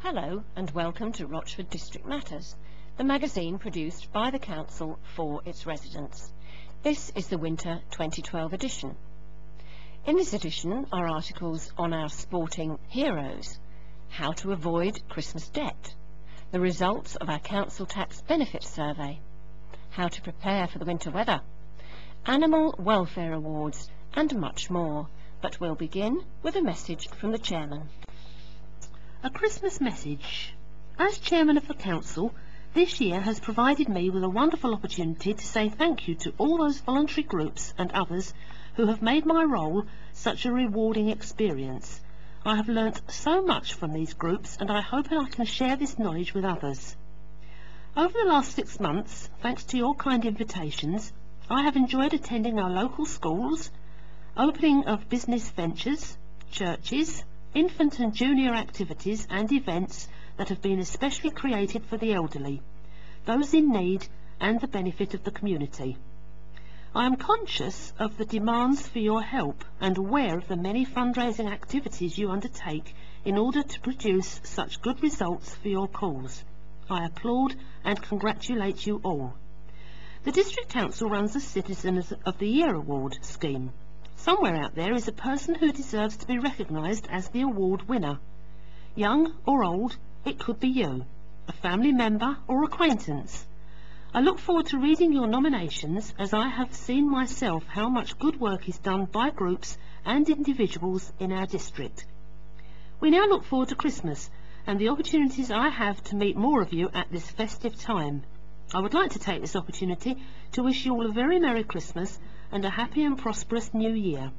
Hello and welcome to Rochford District Matters, the magazine produced by the Council for its residents. This is the Winter 2012 edition. In this edition are articles on our sporting heroes, how to avoid Christmas debt, the results of our Council Tax Benefit Survey, how to prepare for the winter weather, animal welfare awards and much more. But we'll begin with a message from the Chairman. A Christmas message. As Chairman of the Council, this year has provided me with a wonderful opportunity to say thank you to all those voluntary groups and others who have made my role such a rewarding experience. I have learnt so much from these groups and I hope I can share this knowledge with others. Over the last 6 months, thanks to your kind invitations, I have enjoyed attending our local schools, opening of business ventures, churches, infant and junior activities and events that have been especially created for the elderly, those in need and the benefit of the community. I am conscious of the demands for your help and aware of the many fundraising activities you undertake in order to produce such good results for your cause. I applaud and congratulate you all. The District Council runs the Citizen of the Year Award scheme. Somewhere out there is a person who deserves to be recognised as the award winner. Young or old, it could be you, a family member or acquaintance. I look forward to reading your nominations, as I have seen myself how much good work is done by groups and individuals in our district. We now look forward to Christmas and the opportunities I have to meet more of you at this festive time. I would like to take this opportunity to wish you all a very Merry Christmas and a happy and prosperous New Year.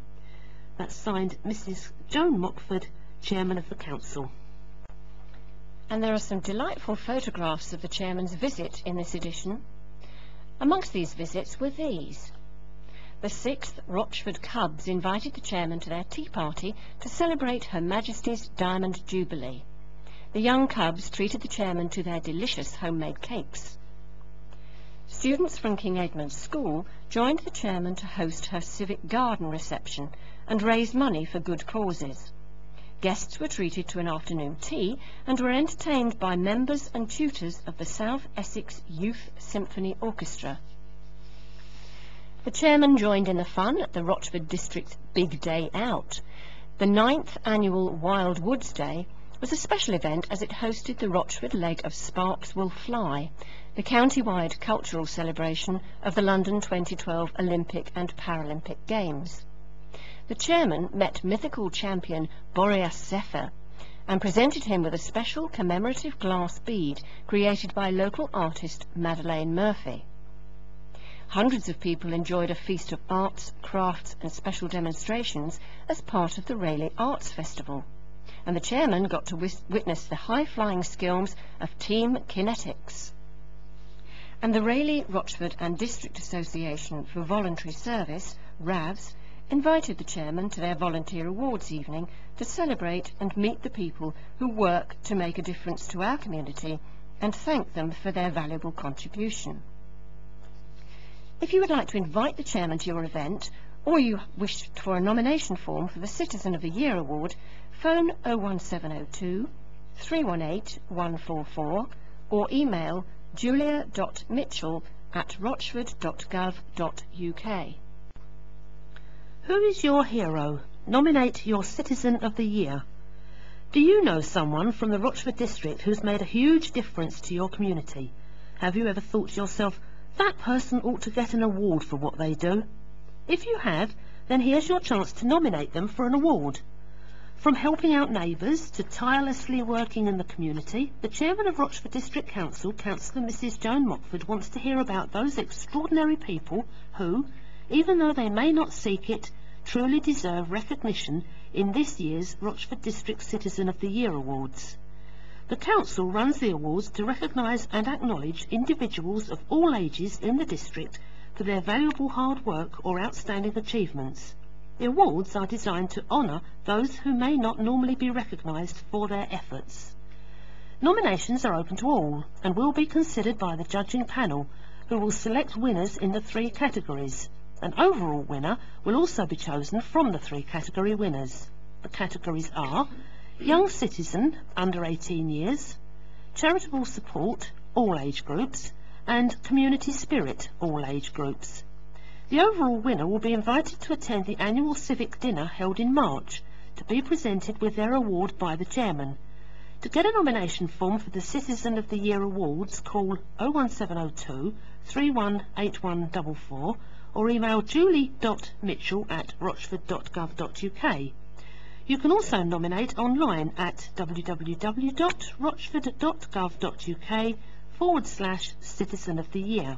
That's signed Mrs. Joan Mockford, Chairman of the Council. And there are some delightful photographs of the Chairman's visit in this edition. Amongst these visits were these. The 6th Rochford Cubs invited the Chairman to their tea party to celebrate Her Majesty's Diamond Jubilee. The young Cubs treated the Chairman to their delicious homemade cakes. Students from King Edmund's School joined the Chairman to host her civic garden reception and raise money for good causes. Guests were treated to an afternoon tea and were entertained by members and tutors of the South Essex Youth Symphony Orchestra. The Chairman joined in the fun at the Rochford District Big Day Out. The 9th annual Wild Woods Day was a special event as it hosted the Rochford leg of Sparks Will Fly, the county-wide cultural celebration of the London 2012 Olympic and Paralympic Games. The Chairman met mythical champion Boreas Zephyr and presented him with a special commemorative glass bead created by local artist Madeleine Murphy. Hundreds of people enjoyed a feast of arts, crafts and special demonstrations as part of the Rayleigh Arts Festival, and the Chairman got to witness the high-flying skills of Team Kinetics. And the Rayleigh, Rochford and District Association for Voluntary Service, RAVS, invited the Chairman to their volunteer awards evening to celebrate and meet the people who work to make a difference to our community and thank them for their valuable contribution. If you would like to invite the Chairman to your event, or you wish for a nomination form for the Citizen of the Year Award, phone 01702 318 144 or email julia.mitchell@rochford.gov.uk. Who is your hero? Nominate your Citizen of the Year. Do you know someone from the Rochford District who's made a huge difference to your community? Have you ever thought to yourself, that person ought to get an award for what they do? If you have, then here's your chance to nominate them for an award. From helping out neighbours to tirelessly working in the community, the Chairman of Rochford District Council, Councillor Mrs. Joan Mockford, wants to hear about those extraordinary people who, even though they may not seek it, truly deserve recognition in this year's Rochford District Citizen of the Year Awards. The Council runs the awards to recognise and acknowledge individuals of all ages in the district for their valuable hard work or outstanding achievements. The awards are designed to honour those who may not normally be recognised for their efforts. Nominations are open to all and will be considered by the judging panel, who will select winners in the 3 categories. An overall winner will also be chosen from the 3 category winners. The categories are young citizen under 18 years, charitable support, all age groups, and community spirit, all age groups. The overall winner will be invited to attend the annual civic dinner held in March, to be presented with their award by the chairman. To get a nomination form for the Citizen of the Year Awards, call 01702 318144 or email julie.mitchell@rochford.gov.uk. You can also nominate online at www.rochford.gov.uk/Citizen of the Year.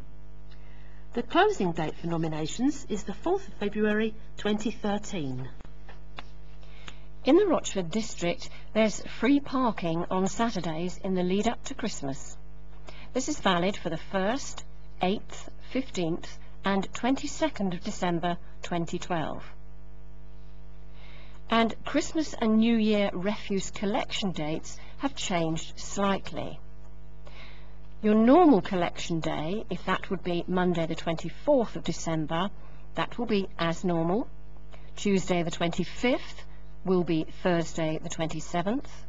The closing date for nominations is the 4th of February 2013. In the Rochford District, there's free parking on Saturdays in the lead up to Christmas. This is valid for the 1st, 8th, 15th and 22nd of December 2012. And Christmas and New Year refuse collection dates have changed slightly. Your normal collection day, if that would be Monday the 24th of December, that will be as normal. Tuesday the 25th will be Thursday the 27th.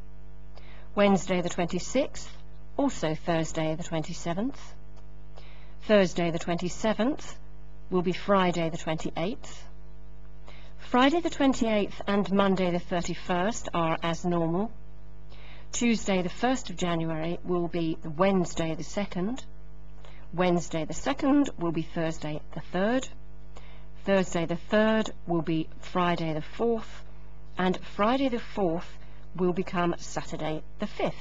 Wednesday the 26th, also Thursday the 27th. Thursday the 27th will be Friday the 28th. Friday the 28th and Monday the 31st are as normal. Tuesday the 1st of January will be Wednesday the 2nd. Wednesday the 2nd will be Thursday the 3rd. Thursday the 3rd will be Friday the 4th. And Friday the 4th will become Saturday the 5th.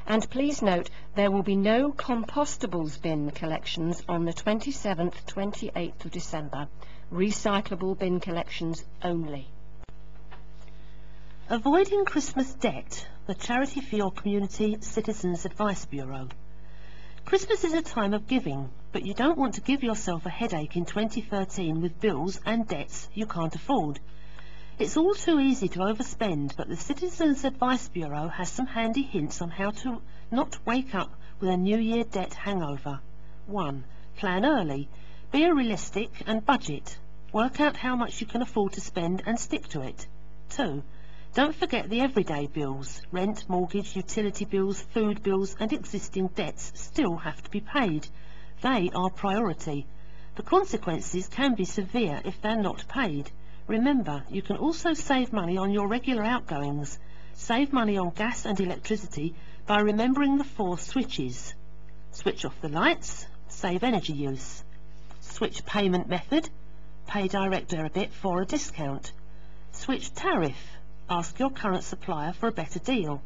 And please note, there will be no compostables bin collections on the 27th, 28th of December. Recyclable bin collections only. Avoiding Christmas Debt, the charity for your community Citizens Advice Bureau. Christmas is a time of giving, but you don't want to give yourself a headache in 2013 with bills and debts you can't afford. It's all too easy to overspend, but the Citizens Advice Bureau has some handy hints on how to not wake up with a New Year debt hangover. 1. Plan early. Be realistic and budget. Work out how much you can afford to spend and stick to it. 2. Don't forget the everyday bills. Rent, mortgage, utility bills, food bills and existing debts still have to be paid. They are priority. The consequences can be severe if they're not paid. Remember, you can also save money on your regular outgoings. Save money on gas and electricity by remembering the 4 switches. Switch off the lights, save energy use. Switch payment method, pay direct debit for a discount. Switch tariff, ask your current supplier for a better deal.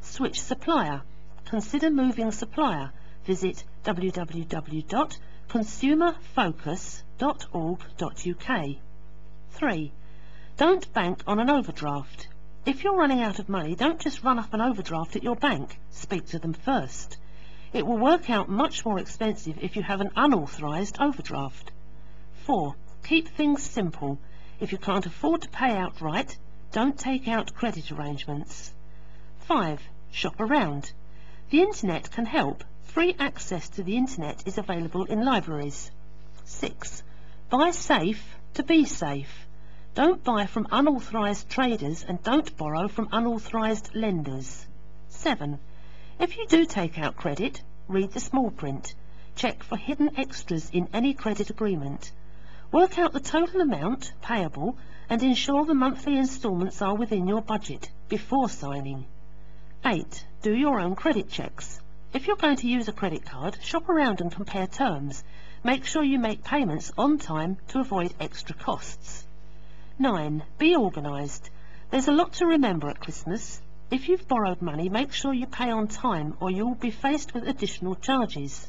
Switch supplier, consider moving supplier. Visit www.consumerfocus.org.uk. 3. Don't bank on an overdraft. If you're running out of money, don't just run up an overdraft at your bank. Speak to them first. It will work out much more expensive if you have an unauthorised overdraft. 4. Keep things simple. If you can't afford to pay outright, don't take out credit arrangements. 5. Shop around. The internet can help. Free access to the internet is available in libraries. 6. Buy safe to be safe. Don't buy from unauthorised traders and don't borrow from unauthorised lenders. 7. If you do take out credit, read the small print. Check for hidden extras in any credit agreement. Work out the total amount payable and ensure the monthly instalments are within your budget before signing. 8. Do your own credit checks. If you're going to use a credit card, shop around and compare terms. Make sure you make payments on time to avoid extra costs. 9. Be organised. There's a lot to remember at Christmas. If you've borrowed money, make sure you pay on time or you will be faced with additional charges.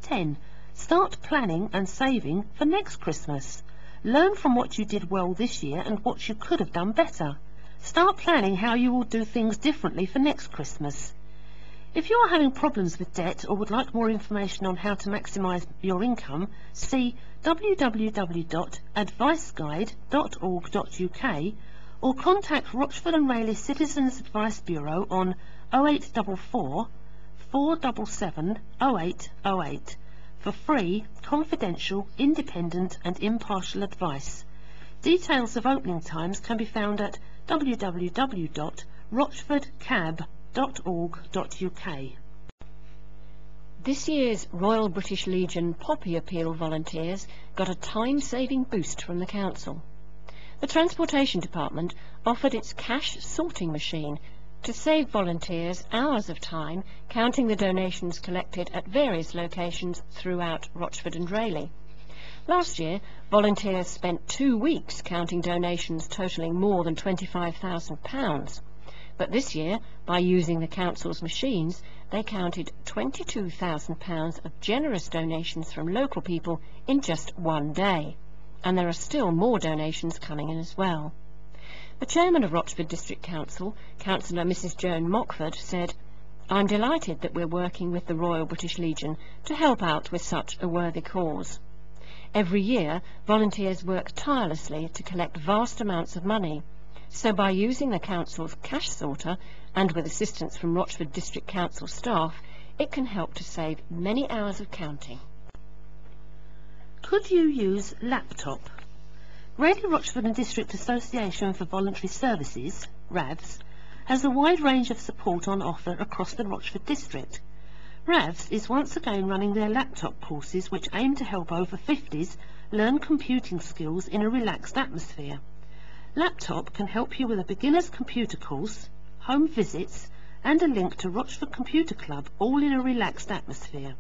10. Start planning and saving for next Christmas. Learn from what you did well this year and what you could have done better. Start planning how you will do things differently for next Christmas. If you are having problems with debt or would like more information on how to maximise your income, see www.adviceguide.org.uk or contact Rochford and Rayleigh Citizens Advice Bureau on 0844 477 0808 for free, confidential, independent and impartial advice. Details of opening times can be found at www.rochford.gov.uk. rochfordcab.org.uk. This year's Royal British Legion Poppy Appeal volunteers got a time-saving boost from the council. The Transportation Department offered its cash sorting machine to save volunteers hours of time counting the donations collected at various locations throughout Rochford and Rayleigh. Last year, volunteers spent 2 weeks counting donations totalling more than £25,000. But this year, by using the council's machines, they counted £22,000 of generous donations from local people in just 1 day. And there are still more donations coming in as well. The chairman of Rochford District Council, Councillor Mrs Joan Mockford, said, "I'm delighted that we're working with the Royal British Legion to help out with such a worthy cause. Every year, volunteers work tirelessly to collect vast amounts of money. So by using the council's cash sorter and with assistance from Rochford District Council staff, it can help to save many hours of counting." Could you use laptop? Rayleigh Rochford and District Association for Voluntary Services, RAVS, has a wide range of support on offer across the Rochford District. RAVS is once again running their laptop courses which aim to help over 50s learn computing skills in a relaxed atmosphere. Laptop can help you with a beginner's computer course, home visits and a link to Rochford Computer Club, all in a relaxed atmosphere.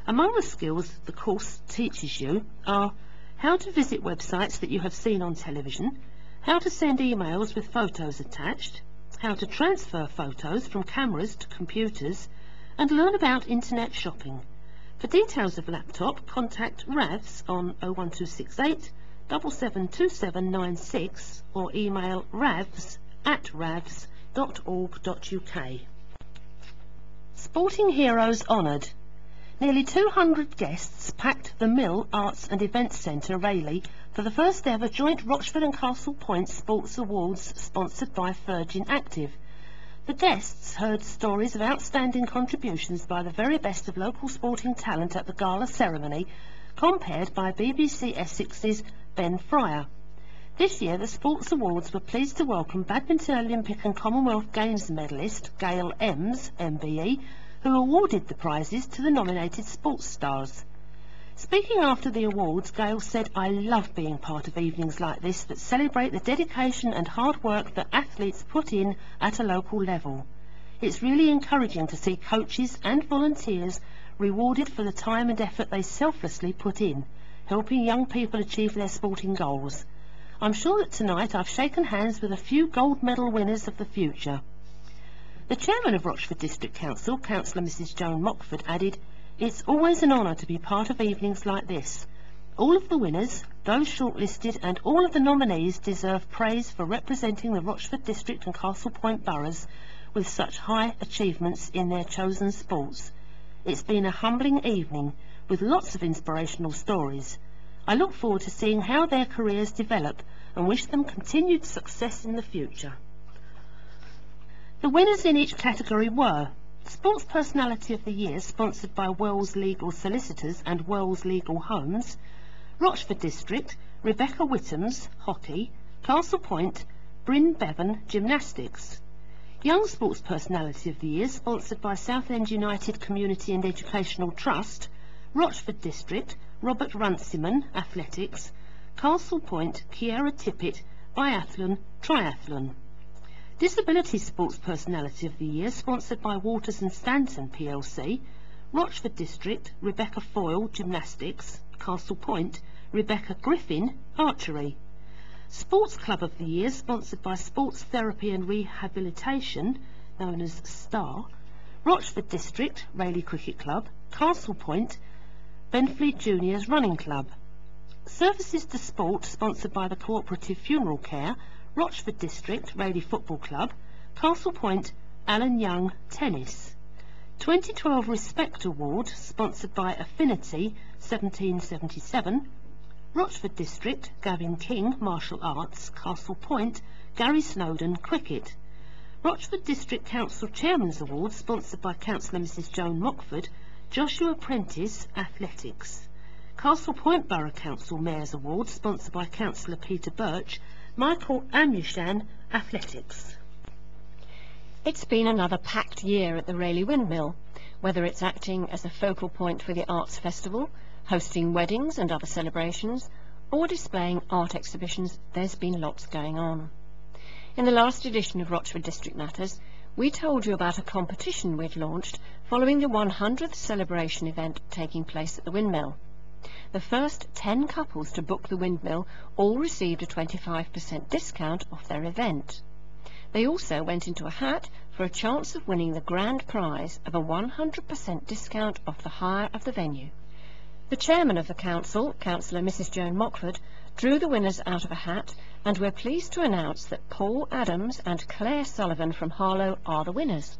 Among the skills the course teaches you are how to visit websites that you have seen on television, how to send emails with photos attached, how to transfer photos from cameras to computers, and learn about internet shopping. For details of laptop, contact RAVS on 01268 772796 or email ravs@ravs.org.uk. Sporting heroes honoured. Nearly 200 guests packed the Mill Arts and Events Centre, Rayleigh, for the first ever joint Rochford and Castle Point Sports Awards sponsored by Virgin Active. The guests heard stories of outstanding contributions by the very best of local sporting talent at the gala ceremony, compared by BBC Essex's Ben Fryer. This year the Sports Awards were pleased to welcome Badminton Olympic and Commonwealth Games medalist Gail Ems, MBE, who awarded the prizes to the nominated sports stars. Speaking after the awards, Gail said, "I love being part of evenings like this that celebrate the dedication and hard work that athletes put in at a local level. It's really encouraging to see coaches and volunteers rewarded for the time and effort they selflessly put in, helping young people achieve their sporting goals. I'm sure that tonight I've shaken hands with a few gold medal winners of the future." The chairman of Rochford District Council, Councillor Mrs Joan Mockford, added, "It's always an honour to be part of evenings like this. All of the winners, those shortlisted and all of the nominees deserve praise for representing the Rochford District and Castle Point boroughs with such high achievements in their chosen sports. It's been a humbling evening with lots of inspirational stories. I look forward to seeing how their careers develop and wish them continued success in the future." The winners in each category were Sports Personality of the Year, sponsored by Wells Legal Solicitors and Wells Legal Homes, Rochford District, Rebecca Whittams, Hockey, Castle Point, Bryn Bevan, Gymnastics. Young Sports Personality of the Year, sponsored by Southend United Community and Educational Trust, Rochford District, Robert Runciman, Athletics, Castle Point, Kiera Tippett, Biathlon, Triathlon. Disability Sports Personality of the Year, sponsored by Waters and Stanton plc, Rochford District, Rebecca Foyle, Gymnastics, Castle Point, Rebecca Griffin, Archery. Sports Club of the Year, sponsored by Sports Therapy and Rehabilitation, known as STAR, Rochford District, Rayleigh Cricket Club, Castle Point, Benfleet Juniors Running Club. Services to Sport, sponsored by the Cooperative Funeral Care, Rochford District, Rayleigh Football Club, Castle Point, Alan Young Tennis. 2012 Respect Award, sponsored by Affinity 1777, Rochford District, Gavin King Martial Arts, Castle Point, Gary Snowden Cricket. Rochford District Council Chairman's Award, sponsored by Councillor Mrs Joan Mockford, Joshua Prentice Athletics. Castle Point Borough Council Mayor's Award, sponsored by Councillor Peter Birch, Michael Amushan Athletics. It's been another packed year at the Rayleigh Windmill. Whether it's acting as a focal point for the Arts Festival, hosting weddings and other celebrations, or displaying art exhibitions, there's been lots going on. In the last edition of Rochford District Matters, we told you about a competition we'd launched following the 100th celebration event taking place at the windmill. The first 10 couples to book the windmill all received a 25% discount off their event. They also went into a hat for a chance of winning the grand prize of a 100% discount off the hire of the venue. The chairman of the council, Councillor Mrs Joan Mockford, drew the winners out of a hat, and we're pleased to announce that Paul Adams and Claire Sullivan from Harlow are the winners.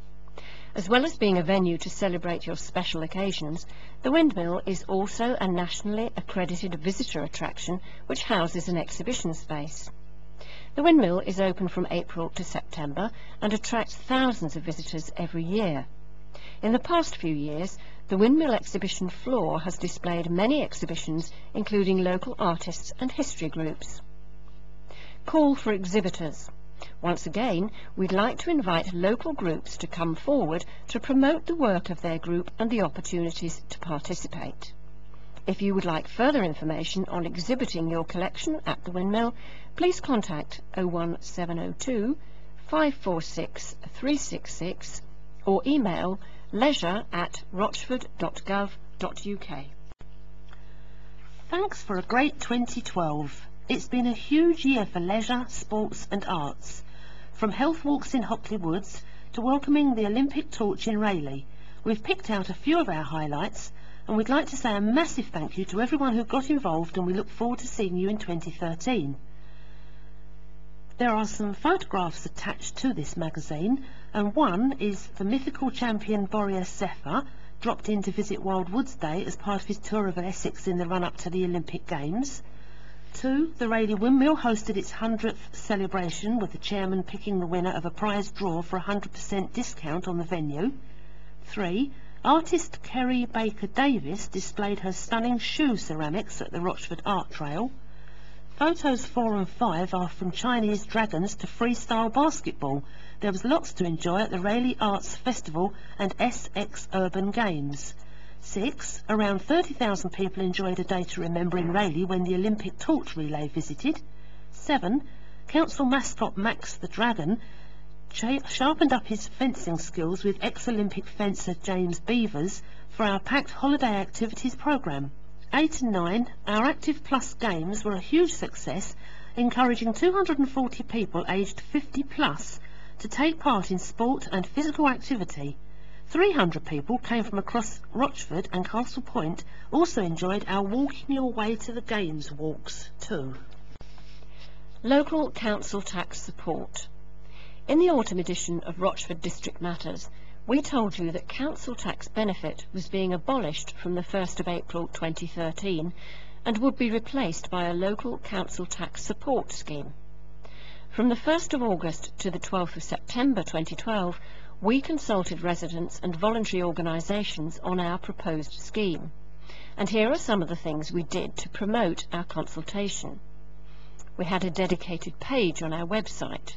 As well as being a venue to celebrate your special occasions, the windmill is also a nationally accredited visitor attraction which houses an exhibition space. The windmill is open from April to September and attracts thousands of visitors every year. In the past few years, the windmill exhibition floor has displayed many exhibitions, including local artists and history groups. Call for exhibitors. Once again, we'd like to invite local groups to come forward to promote the work of their group and the opportunities to participate. If you would like further information on exhibiting your collection at the windmill, please contact 01702 546 366 or email leisure@rochford.gov.uk. Thanks for a great 2012. It's been a huge year for leisure, sports and arts. From health walks in Hockley Woods to welcoming the Olympic torch in Rayleigh, we've picked out a few of our highlights, and we'd like to say a massive thank you to everyone who got involved, and we look forward to seeing you in 2013. There are some photographs attached to this magazine, and one is the mythical champion Boreas Zephyr, dropped in to visit Wild Woods Day as part of his tour of Essex in the run-up to the Olympic Games. 2. The Rayleigh Windmill hosted its 100th celebration, with the chairman picking the winner of a prize draw for a 100% discount on the venue. 3. Artist Kerry Baker Davis displayed her stunning shoe ceramics at the Rochford Art Trail. Photos 4 and 5 are from Chinese dragons to freestyle basketball. There was lots to enjoy at the Rayleigh Arts Festival and SX Urban Games. 6. Around 30,000 people enjoyed a day to remember in Rayleigh when the Olympic torch relay visited. 7. Council mascot Max the Dragon sharpened up his fencing skills with ex-Olympic fencer James Beavers for our packed holiday activities programme. 8 and 9, our Active Plus games were a huge success, encouraging 240 people aged 50 plus to take part in sport and physical activity. 300 people came from across Rochford, and Castle Point also enjoyed our Walking Your Way to the Games walks too. Local council tax support. In the autumn edition of Rochford District Matters, we told you that council tax benefit was being abolished from the 1st of April 2013 and would be replaced by a local council tax support scheme. From the 1st of August to the 12th of September 2012, we consulted residents and voluntary organisations on our proposed scheme. And here are some of the things we did to promote our consultation. We had a dedicated page on our website.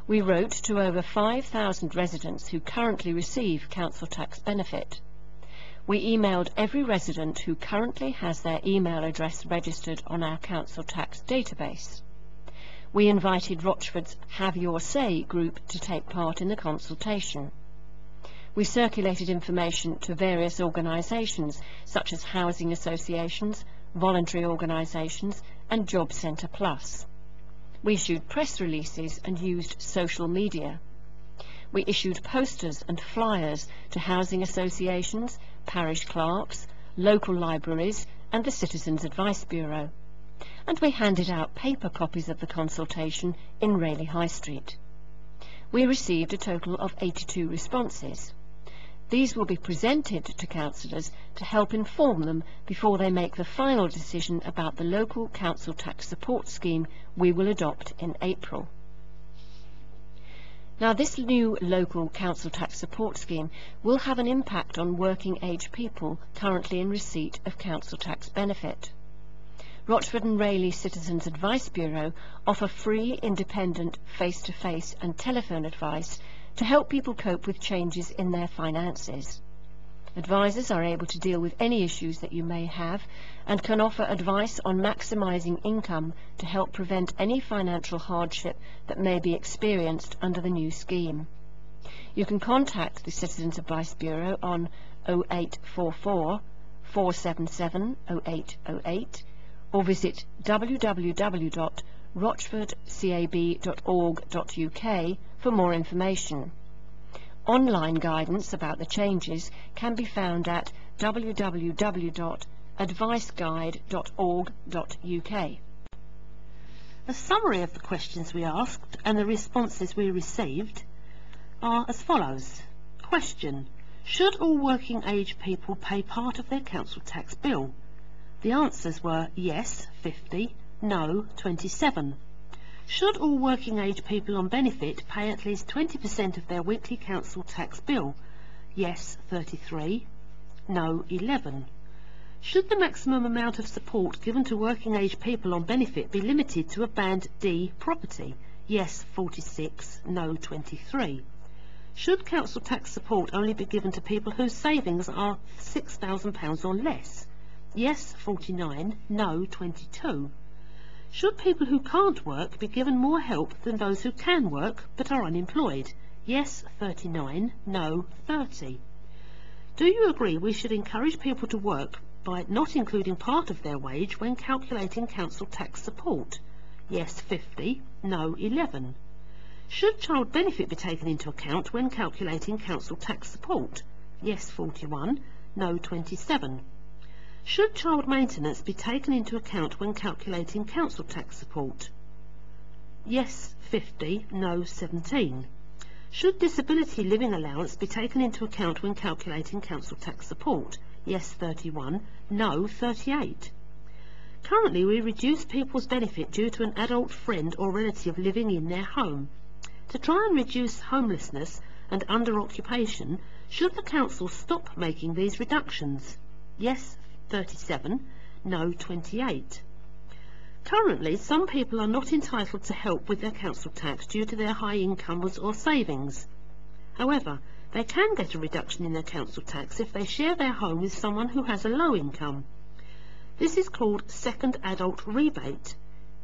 We wrote to over 5,000 residents who currently receive council tax benefit. We emailed every resident who currently has their email address registered on our council tax database. We invited Rochford's Have Your Say group to take part in the consultation. We circulated information to various organisations such as housing associations, voluntary organisations and Job Centre Plus. We issued press releases and used social media. We issued posters and flyers to housing associations, parish clerks, local libraries and the Citizens Advice Bureau. And we handed out paper copies of the consultation in Rayleigh High Street. We received a total of 82 responses. These will be presented to councillors to help inform them before they make the final decision about the local council tax support scheme we will adopt in April. Now, this new local council tax support scheme will have an impact on working age people currently in receipt of council tax benefit. Rochford and Rayleigh Citizens Advice Bureau offer free, independent, face-to-face and telephone advice to help people cope with changes in their finances. Advisors are able to deal with any issues that you may have and can offer advice on maximising income to help prevent any financial hardship that may be experienced under the new scheme. You can contact the Citizens Advice Bureau on 0844 477 0808 or visit www.rochfordcab.org.uk for more information. Online guidance about the changes can be found at www.adviceguide.org.uk. A summary of the questions we asked and the responses we received are as follows. Question: should all working age people pay part of their council tax bill? The answers were yes, 50, no, 27. Should all working age people on benefit pay at least 20% of their weekly council tax bill? Yes, 33, no, 11. Should the maximum amount of support given to working age people on benefit be limited to a Band D property? Yes, 46, no, 23. Should council tax support only be given to people whose savings are £6,000 or less? Yes, 49, no, 22. Should people who can't work be given more help than those who can work but are unemployed? Yes, 39, no, 30. Do you agree we should encourage people to work by not including part of their wage when calculating council tax support? Yes, 50, no, 11. Should child benefit be taken into account when calculating council tax support? Yes, 41, no, 27. Should child maintenance be taken into account when calculating council tax support? Yes, 50, no, 17. Should disability living allowance be taken into account when calculating council tax support? Yes, 31, no, 38. Currently, we reduce people's benefit due to an adult friend or relative living in their home. To try and reduce homelessness and under-occupation, should the council stop making these reductions? Yes, 37, no, 28. Currently, some people are not entitled to help with their council tax due to their high incomes or savings. However, they can get a reduction in their council tax if they share their home with someone who has a low income. This is called second adult rebate.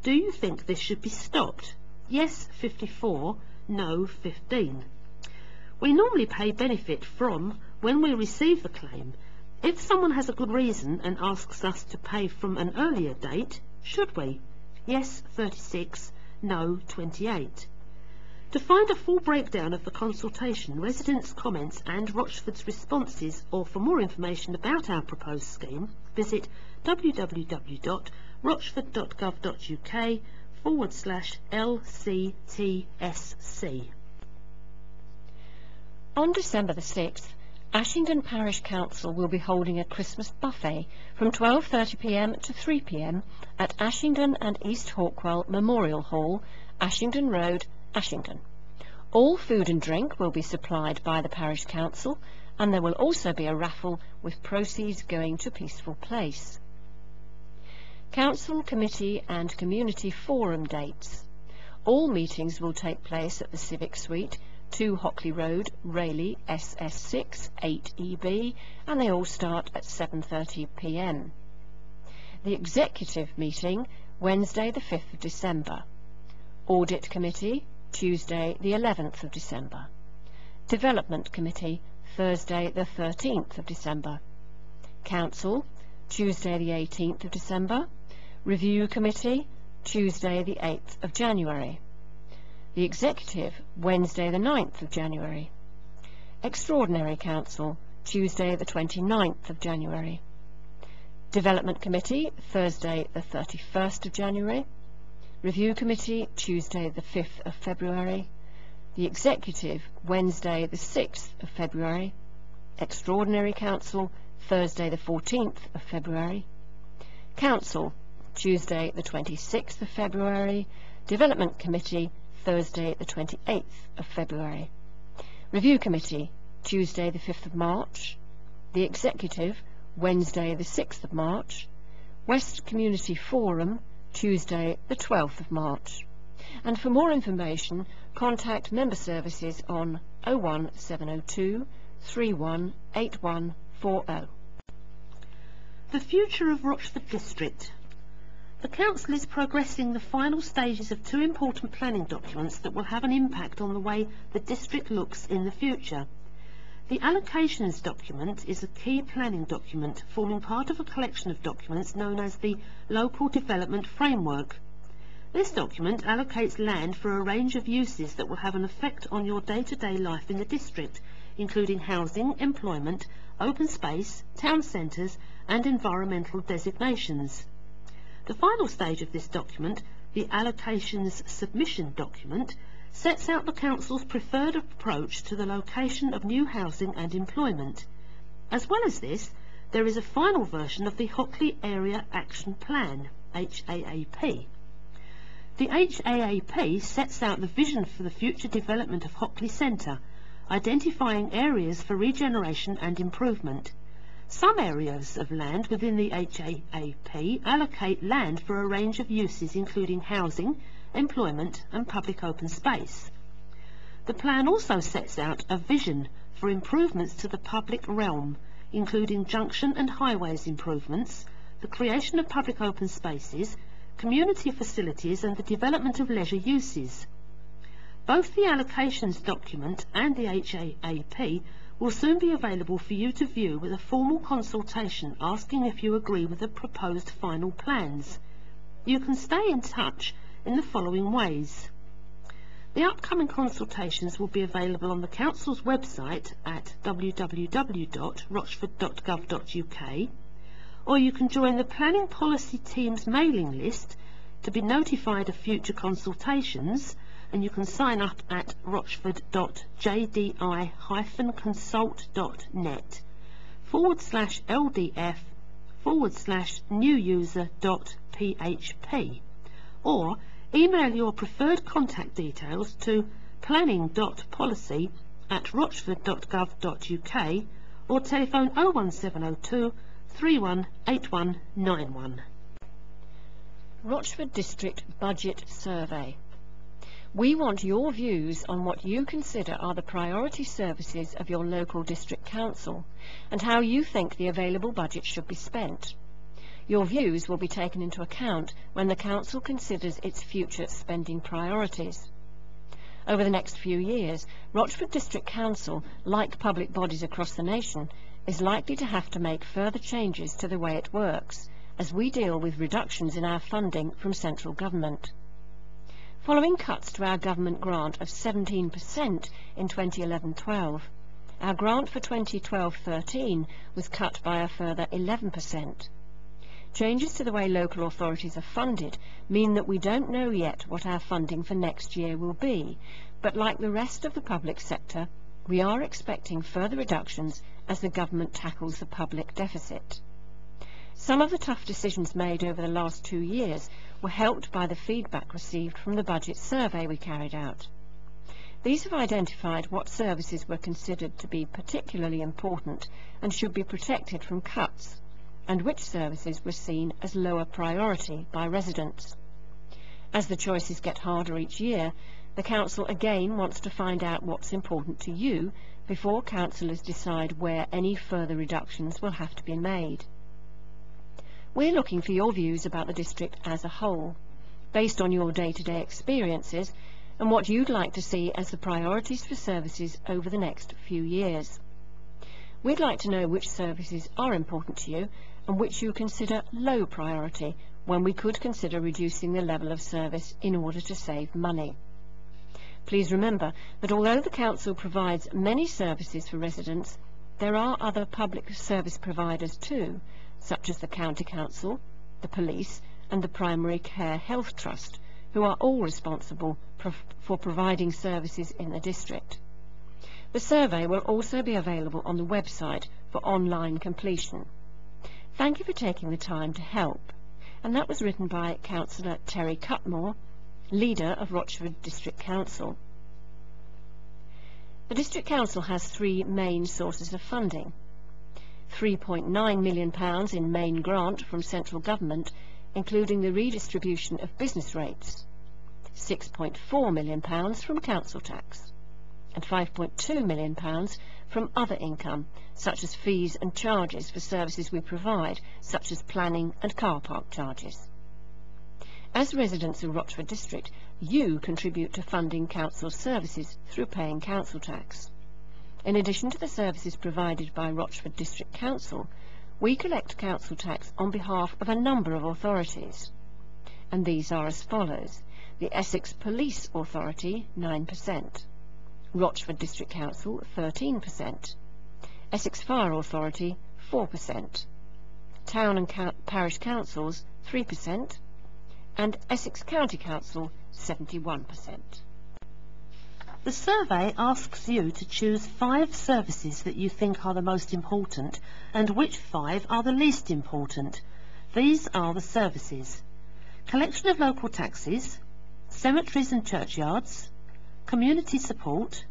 Do you think this should be stopped? Yes, 54, no, 15. We normally pay benefit from when we receive the claim. If someone has a good reason and asks us to pay from an earlier date, should we? Yes, 36, no, 28. To find a full breakdown of the consultation, residents' comments and Rochford's responses, or for more information about our proposed scheme, visit www.rochford.gov.uk/LCTSC. On December the 6th, Ashington Parish Council will be holding a Christmas buffet from 12:30 p.m. to 3 p.m. at Ashington and East Hawkwell Memorial Hall, Ashington Road, Ashington. All food and drink will be supplied by the Parish Council, and there will also be a raffle with proceeds going to Peaceful Place. Council, Committee and Community Forum dates. All meetings will take place at the Civic Suite, 2 Hockley Road, Rayleigh, SS6 8EB, and they all start at 7:30 p.m. The Executive meeting, Wednesday the 5th of December. Audit Committee, Tuesday the 11th of December. Development Committee, Thursday the 13th of December. Council, Tuesday the 18th of December. Review Committee, Tuesday the 8th of January. The Executive, Wednesday the 9th of January. Extraordinary Council, Tuesday the 29th of January. Development Committee, Thursday the 31st of January. Review Committee, Tuesday the 5th of February. The Executive, Wednesday the 6th of February. Extraordinary Council, Thursday the 14th of February. Council, Tuesday the 26th of February. Development Committee, Thursday the 28th of February. Review Committee, Tuesday the 5th of March. The Executive, Wednesday the 6th of March. West Community Forum, Tuesday the 12th of March. And for more information, contact Member Services on 01702 318140. The future of Rochford District. The Council is progressing the final stages of two important planning documents that will have an impact on the way the district looks in the future. The allocations document is a key planning document forming part of a collection of documents known as the Local Development Framework. This document allocates land for a range of uses that will have an effect on your day-to-day life in the district, including housing, employment, open space, town centres and environmental designations. The final stage of this document, the allocations submission document, sets out the Council's preferred approach to the location of new housing and employment. As well as this, there is a final version of the Hockley Area Action Plan, HAAP. The HAAP sets out the vision for the future development of Hockley Centre, identifying areas for regeneration and improvement. Some areas of land within the HAAP allocate land for a range of uses including housing, employment and public open space. The plan also sets out a vision for improvements to the public realm, including junction and highways improvements, the creation of public open spaces, community facilities and the development of leisure uses. Both the allocations document and the HAAP will soon be available for you to view with a formal consultation asking if you agree with the proposed final plans. You can stay in touch in the following ways. The upcoming consultations will be available on the Council's website at www.rochford.gov.uk, or you can join the Planning Policy Team's mailing list to be notified of future consultations, and you can sign up at rochford.jdI-consult.net/LDF/newyuser.php, or email your preferred contact details to planning.policy@rochford.gov.uk or telephone 01702 318191. Rochford District Budget Survey. We want your views on what you consider are the priority services of your local district council and how you think the available budget should be spent. Your views will be taken into account when the council considers its future spending priorities. Over the next few years, Rochford District Council, like public bodies across the nation, is likely to have to make further changes to the way it works as we deal with reductions in our funding from central government. Following cuts to our government grant of 17% in 2011-12, our grant for 2012-13 was cut by a further 11%. Changes to the way local authorities are funded mean that we don't know yet what our funding for next year will be, but like the rest of the public sector, we are expecting further reductions as the government tackles the public deficit. Some of the tough decisions made over the last 2 years were helped by the feedback received from the budget survey we carried out. These have identified what services were considered to be particularly important and should be protected from cuts, and which services were seen as lower priority by residents. As the choices get harder each year, the Council again wants to find out what's important to you before councillors decide where any further reductions will have to be made. We're looking for your views about the district as a whole, based on your day-to-day experiences and what you'd like to see as the priorities for services over the next few years. We'd like to know which services are important to you and which you consider low priority when we could consider reducing the level of service in order to save money. Please remember that although the Council provides many services for residents, there are other public service providers too, such as the County Council, the Police and the Primary Care Health Trust, who are all responsible for providing services in the district. The survey will also be available on the website for online completion. Thank you for taking the time to help. And that was written by Councillor Terry Cutmore, leader of Rochford District Council. The District Council has 3 main sources of funding: £3.9 million in main grant from central government, including the redistribution of business rates, £6.4 million from council tax, and £5.2 million from other income, such as fees and charges for services we provide, such as planning and car park charges. As residents of Rochford District, you contribute to funding council services through paying council tax. In addition to the services provided by Rochford District Council, we collect council tax on behalf of a number of authorities, and these are as follows: the Essex Police Authority 9%, Rochford District Council 13%, Essex Fire Authority 4%, Town and Parish Councils 3%, and Essex County Council 71%. The survey asks you to choose 5 services that you think are the most important and which 5 are the least important. These are the services: collection of local taxes, cemeteries and churchyards, community support,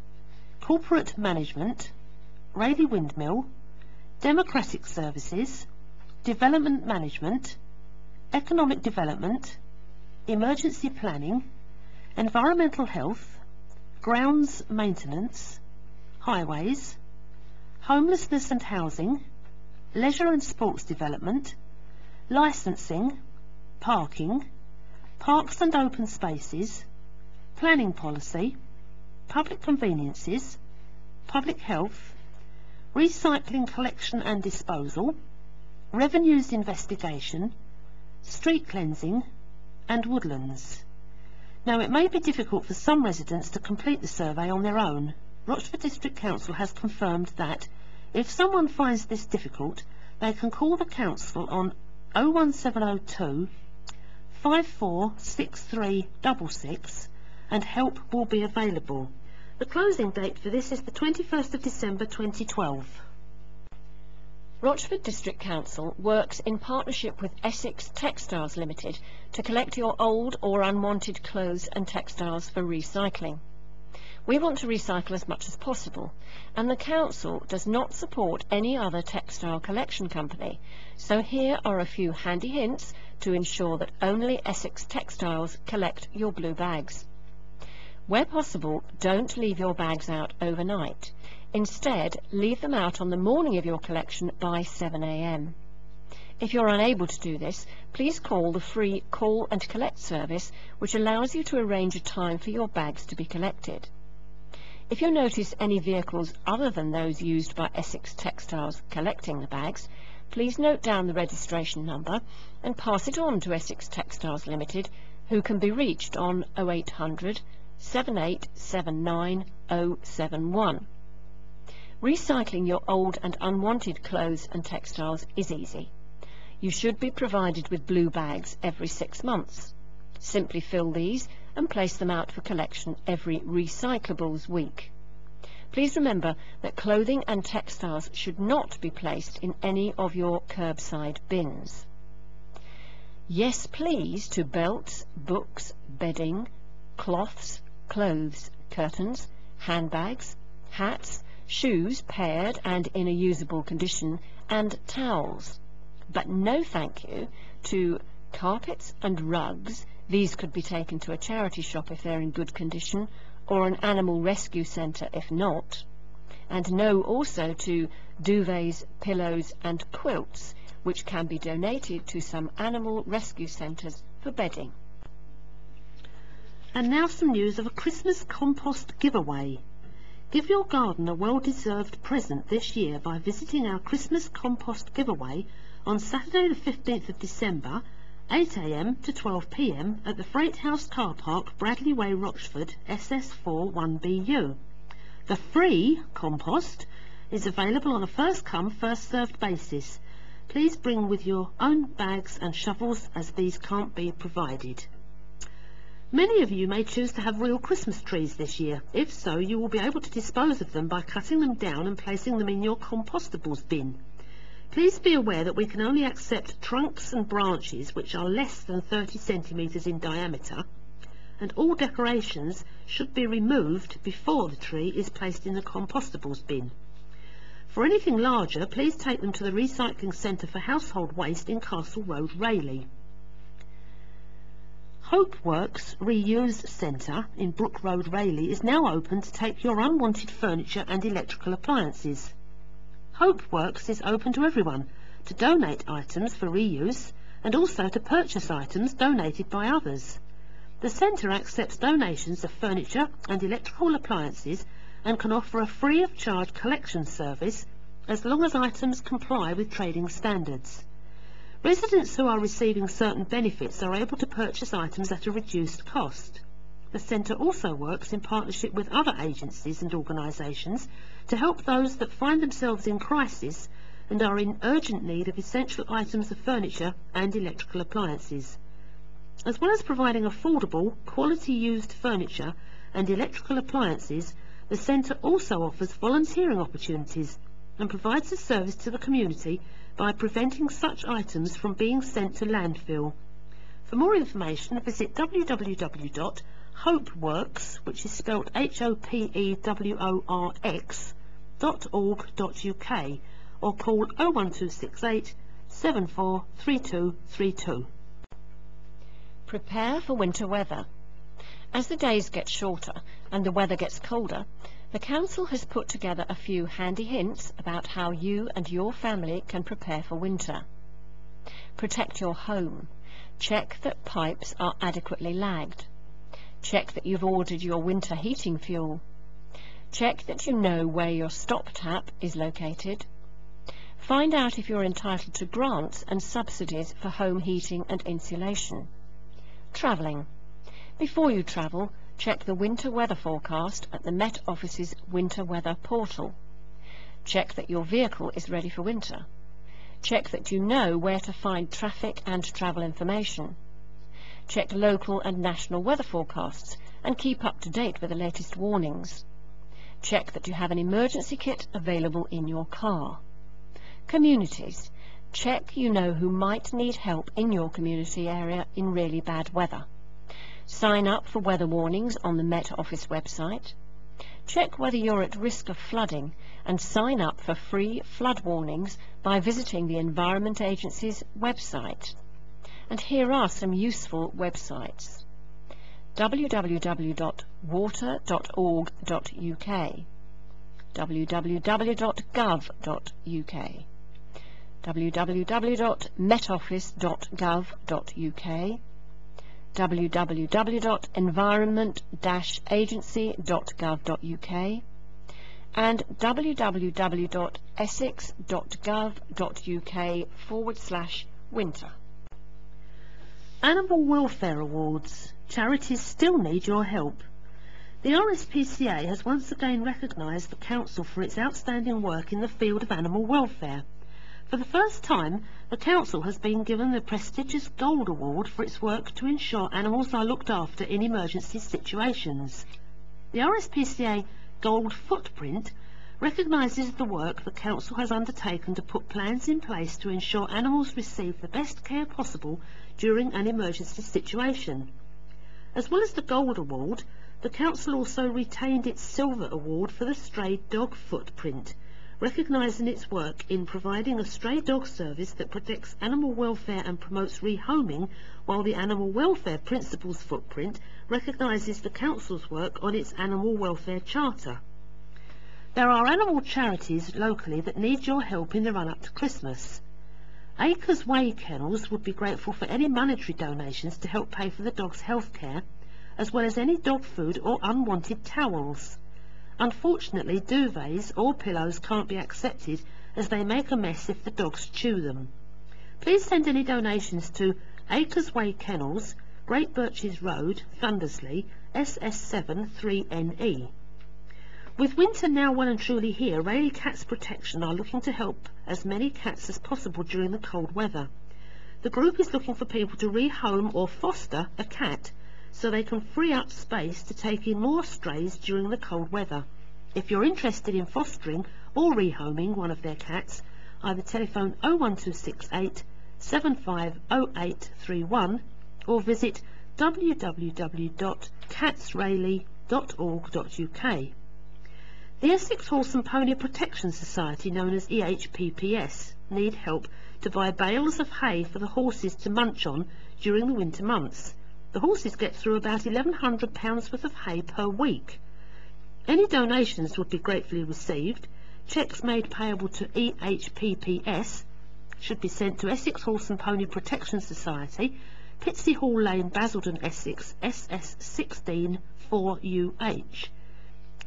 corporate management, Rayleigh Windmill, democratic services, development management, economic development, emergency planning, environmental health, grounds maintenance, highways, homelessness and housing, leisure and sports development, licensing, parking, parks and open spaces, planning policy, public conveniences, public health, recycling collection and disposal, revenues investigation, street cleansing, and woodlands. Now, it may be difficult for some residents to complete the survey on their own. Rochford District Council has confirmed that if someone finds this difficult, they can call the council on 01702 546366 and help will be available. The closing date for this is the 21st of December 2012. Rochford District Council works in partnership with Essex Textiles Limited to collect your old or unwanted clothes and textiles for recycling. We want to recycle as much as possible, and the Council does not support any other textile collection company, so here are a few handy hints to ensure that only Essex Textiles collect your blue bags. Where possible, don't leave your bags out overnight. Instead, leave them out on the morning of your collection by 7 AM. If you're unable to do this, please call the free Call and Collect service, which allows you to arrange a time for your bags to be collected. If you notice any vehicles other than those used by Essex Textiles collecting the bags, please note down the registration number and pass it on to Essex Textiles Limited, who can be reached on 0800 7879 071. Recycling your old and unwanted clothes and textiles is easy. You should be provided with blue bags every 6 months. Simply fill these and place them out for collection every Recyclables week. Please remember that clothing and textiles should not be placed in any of your curbside bins. Yes, please to belts, books, bedding, cloths, clothes, curtains, handbags, hats, shoes paired and in a usable condition, and towels. But no thank you to carpets and rugs. These could be taken to a charity shop if they're in good condition, or an animal rescue centre if not. And no also to duvets, pillows and quilts, which can be donated to some animal rescue centres for bedding. And now some news of a Christmas compost giveaway. Give your garden a well-deserved present this year by visiting our Christmas compost giveaway on Saturday the 15th of December, 8 AM to 12 PM at the Freight House Car Park, Bradley Way, Rochford, SS4 1BU. The free compost is available on a first-come, first-served basis. Please bring with your own bags and shovels, as these can't be provided. Many of you may choose to have real Christmas trees this year. If so, you will be able to dispose of them by cutting them down and placing them in your compostables bin. Please be aware that we can only accept trunks and branches which are less than 30 centimetres in diameter, and all decorations should be removed before the tree is placed in the compostables bin. For anything larger, please take them to the Recycling Centre for Household Waste in Castle Road, Rayleigh. Hope Works Reuse Centre in Brook Road, Rayleigh is now open to take your unwanted furniture and electrical appliances. Hope Works is open to everyone to donate items for reuse and also to purchase items donated by others. The centre accepts donations of furniture and electrical appliances and can offer a free of charge collection service as long as items comply with trading standards. Residents who are receiving certain benefits are able to purchase items at a reduced cost. The centre also works in partnership with other agencies and organisations to help those that find themselves in crisis and are in urgent need of essential items of furniture and electrical appliances. As well as providing affordable, quality used furniture and electrical appliances, the centre also offers volunteering opportunities and provides a service to the community by preventing such items from being sent to landfill. For more information, visit www.hopeworks, which is spelled HOPEWORX.org.uk, or call 01268 743232. Prepare for winter weather. As the days get shorter and the weather gets colder, the Council has put together a few handy hints about how you and your family can prepare for winter. Protect your home. Check that pipes are adequately lagged. Check that you've ordered your winter heating fuel. Check that you know where your stop tap is located. Find out if you're entitled to grants and subsidies for home heating and insulation. Travelling. Before you travel, check the winter weather forecast at the Met Office's winter weather portal. Check that your vehicle is ready for winter. Check that you know where to find traffic and travel information. Check local and national weather forecasts and keep up to date with the latest warnings. Check that you have an emergency kit available in your car. Communities. Check you know who might need help in your community area in really bad weather. Sign up for weather warnings on the Met Office website. Check whether you're at risk of flooding and sign up for free flood warnings by visiting the Environment Agency's website. And here are some useful websites: www.water.org.uk, www.gov.uk, www.metoffice.gov.uk, www.environment-agency.gov.uk, and www.essex.gov.uk/winter. Animal Welfare Awards. Charities still need your help. The RSPCA has once again recognised the Council for its outstanding work in the field of animal welfare. For the first time, the Council has been given the prestigious Gold Award for its work to ensure animals are looked after in emergency situations. The RSPCA Gold Footprint recognises the work the Council has undertaken to put plans in place to ensure animals receive the best care possible during an emergency situation. As well as the Gold Award, the Council also retained its Silver Award for the Stray Dog Footprint, recognising its work in providing a stray dog service that protects animal welfare and promotes rehoming, while the Animal Welfare Principles Footprint recognises the Council's work on its Animal Welfare Charter. There are animal charities locally that need your help in the run-up to Christmas. Acres Way Kennels would be grateful for any monetary donations to help pay for the dog's health care, as well as any dog food or unwanted towels. Unfortunately, duvets or pillows can't be accepted as they make a mess if the dogs chew them. Please send any donations to Acres Way Kennels, Great Birches Road, Thundersley, SS7 3NE. With winter now well and truly here, Rayleigh Cats Protection are looking to help as many cats as possible during the cold weather. The group is looking for people to rehome or foster a cat so they can free up space to take in more strays during the cold weather. If you're interested in fostering or rehoming one of their cats, either telephone 01268 750831 or visit www.catsrayleigh.org.uk. The Essex Horse and Pony Protection Society, known as EHPPS, need help to buy bales of hay for the horses to munch on during the winter months. The horses get through about £1,100 worth of hay per week. Any donations would be gratefully received. Cheques made payable to EHPPS should be sent to Essex Horse and Pony Protection Society, Pittsey Hall Lane, Basildon, Essex, SS16 4UH.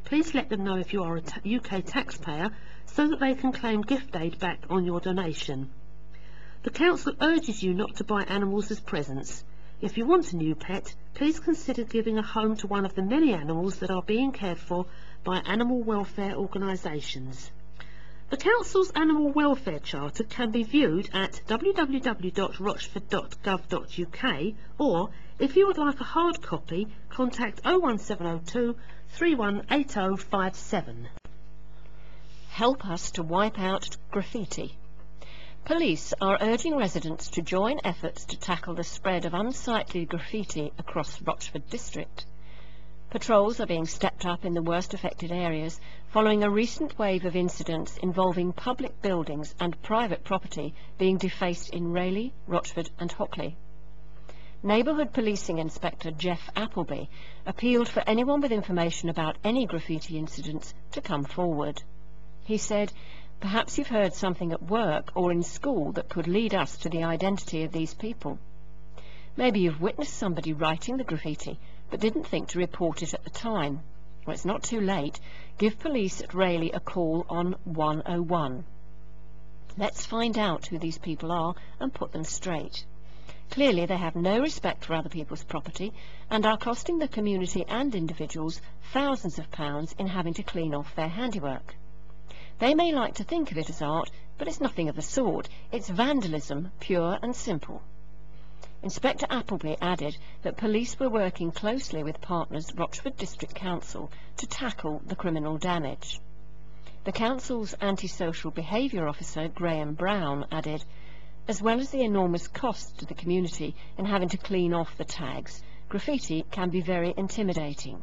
Please let them know if you are a UK taxpayer so that they can claim gift aid back on your donation. The Council urges you not to buy animals as presents. If you want a new pet, please consider giving a home to one of the many animals that are being cared for by animal welfare organisations. The Council's Animal Welfare Charter can be viewed at www.rochford.gov.uk, or, if you would like a hard copy, contact 01702 318057. Help us to wipe out graffiti. Police are urging residents to join efforts to tackle the spread of unsightly graffiti across Rochford District. Patrols are being stepped up in the worst affected areas following a recent wave of incidents involving public buildings and private property being defaced in Rayleigh, Rochford and Hockley. Neighbourhood Policing Inspector Jeff Appleby appealed for anyone with information about any graffiti incidents to come forward. He said, "Perhaps you've heard something at work or in school that could lead us to the identity of these people. Maybe you've witnessed somebody writing the graffiti but didn't think to report it at the time. Well, it's not too late. Give police at Rayleigh a call on 101. Let's find out who these people are and put them straight. Clearly they have no respect for other people's property and are costing the community and individuals thousands of pounds in having to clean off their handiwork. They may like to think of it as art, but it's nothing of the sort. It's vandalism, pure and simple." Inspector Appleby added that police were working closely with partners Rochford District Council to tackle the criminal damage. The Council's antisocial behaviour officer, Graham Brown, added, "As well as the enormous cost to the community in having to clean off the tags, graffiti can be very intimidating.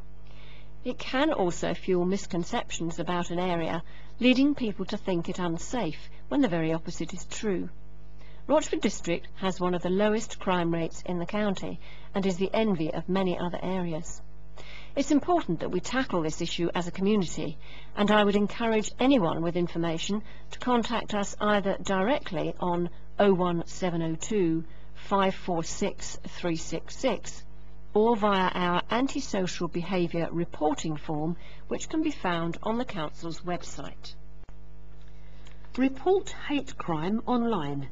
It can also fuel misconceptions about an area, leading people to think it unsafe when the very opposite is true. Rochford District has one of the lowest crime rates in the county and is the envy of many other areas. It's important that we tackle this issue as a community, and I would encourage anyone with information to contact us either directly on 01702 546 366 or via our antisocial behaviour reporting form, which can be found on the Council's website." Report hate crime online.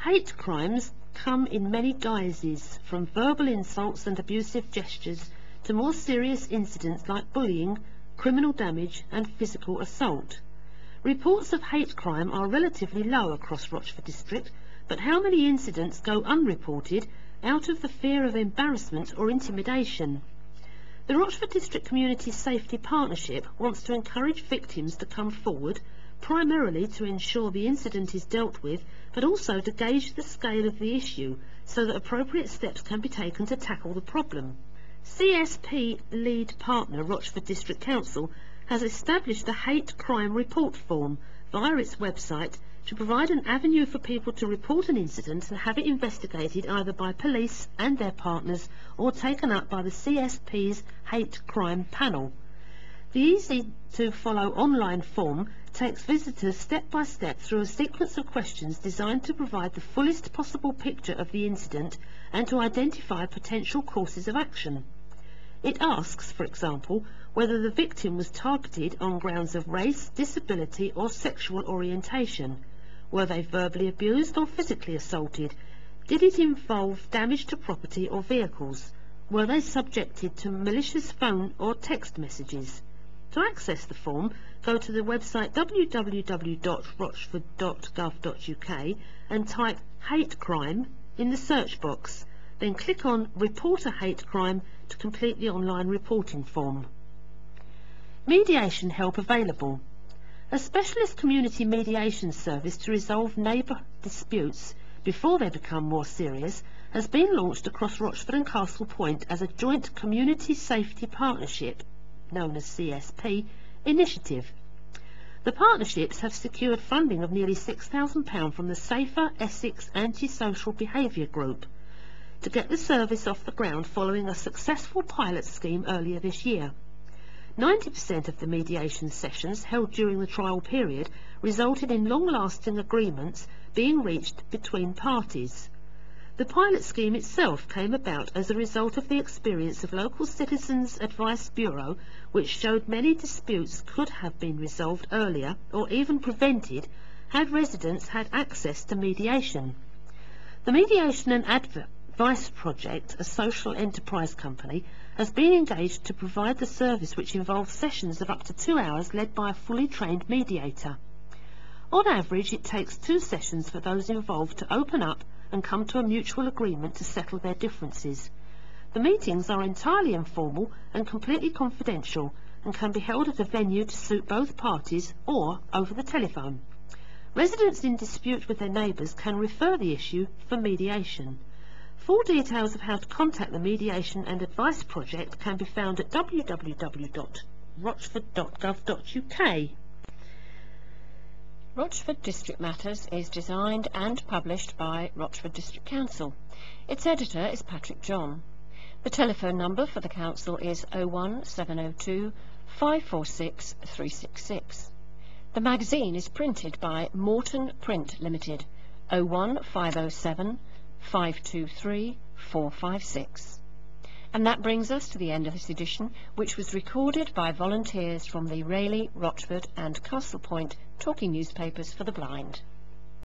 Hate crimes come in many guises, from verbal insults and abusive gestures to more serious incidents like bullying, criminal damage and physical assault. Reports of hate crime are relatively low across Rochford District, but how many incidents go unreported out of the fear of embarrassment or intimidation? The Rochford District Community Safety Partnership wants to encourage victims to come forward, primarily to ensure the incident is dealt with, but also to gauge the scale of the issue so that appropriate steps can be taken to tackle the problem. CSP lead partner Rochford District Council has established a hate crime report form via its website to provide an avenue for people to report an incident and have it investigated either by police and their partners or taken up by the CSP's hate crime panel. The easy-to-follow online form takes visitors step by step through a sequence of questions designed to provide the fullest possible picture of the incident and to identify potential courses of action. It asks, for example, whether the victim was targeted on grounds of race, disability or sexual orientation. Were they verbally abused or physically assaulted? Did it involve damage to property or vehicles? Were they subjected to malicious phone or text messages? To access the form, go to the website www.rochford.gov.uk and type hate crime in the search box. Then click on Report a Hate Crime to complete the online reporting form. Mediation help available. A specialist community mediation service to resolve neighbour disputes before they become more serious has been launched across Rochford and Castle Point as a joint community safety partnership, known as CSP, initiative. The partnerships have secured funding of nearly £6,000 from the Safer Essex Antisocial Behaviour Group. to get the service off the ground following a successful pilot scheme earlier this year. 90% of the mediation sessions held during the trial period resulted in long-lasting agreements being reached between parties. The pilot scheme itself came about as a result of the experience of Local Citizens Advice Bureau, which showed many disputes could have been resolved earlier or even prevented had residents had access to mediation. The Mediation and Advice Project, a social enterprise company, has been engaged to provide the service, which involves sessions of up to 2 hours led by a fully trained mediator. On average, it takes 2 sessions for those involved to open up and come to a mutual agreement to settle their differences. The meetings are entirely informal and completely confidential and can be held at a venue to suit both parties or over the telephone. Residents in dispute with their neighbours can refer the issue for mediation. Full details of how to contact the Mediation and Advice Project can be found at www.rochford.gov.uk. Rochford District Matters is designed and published by Rochford District Council. Its editor is Patrick John. The telephone number for the council is 01702 546 366. The magazine is printed by Morton Print Limited, 01507 523 456. And that brings us to the end of this edition, which was recorded by volunteers from the Rayleigh, Rochford and Castle Point talking newspapers for the blind.